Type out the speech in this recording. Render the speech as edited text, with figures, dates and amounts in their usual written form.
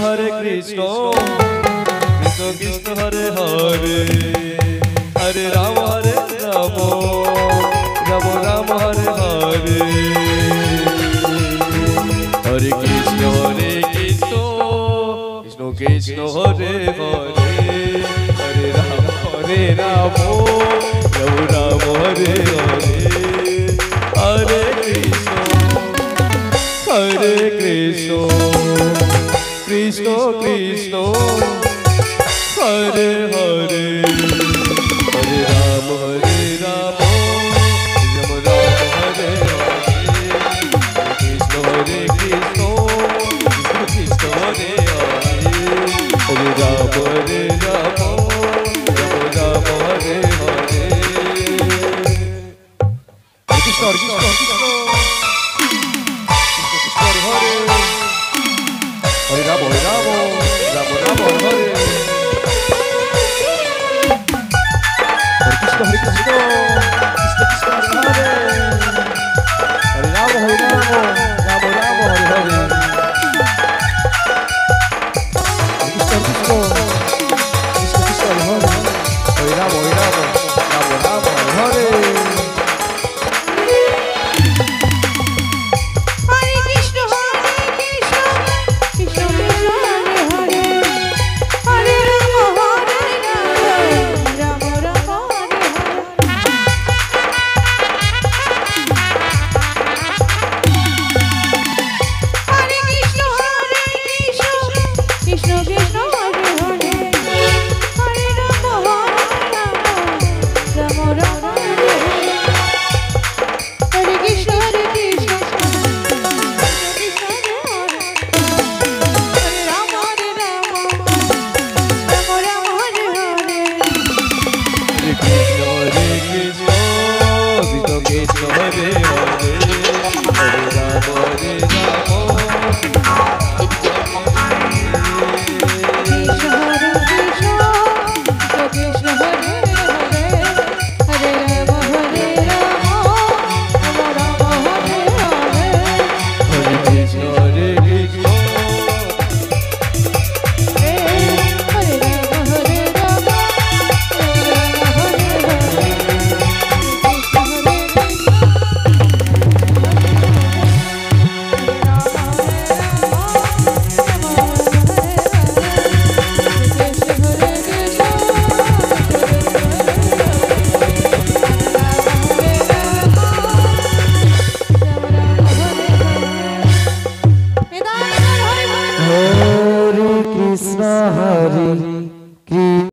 Hare Krishna Krishna Krishna Hare Hare Hare Ram Ram Ram Hare Hare Hare Krishna Krishna Krishna Hare Hare Hare Ram Ram Ram Hare Hare Hare Krishna Krishna Krishna Hare Hare Hare Ram Ram Ram Hare Hare Krishna Krishna Krishna Hare Hare Hare Ram Ram Ram Hare Hare Krishna Krishna Hare Hare Ram Ram Ram Hare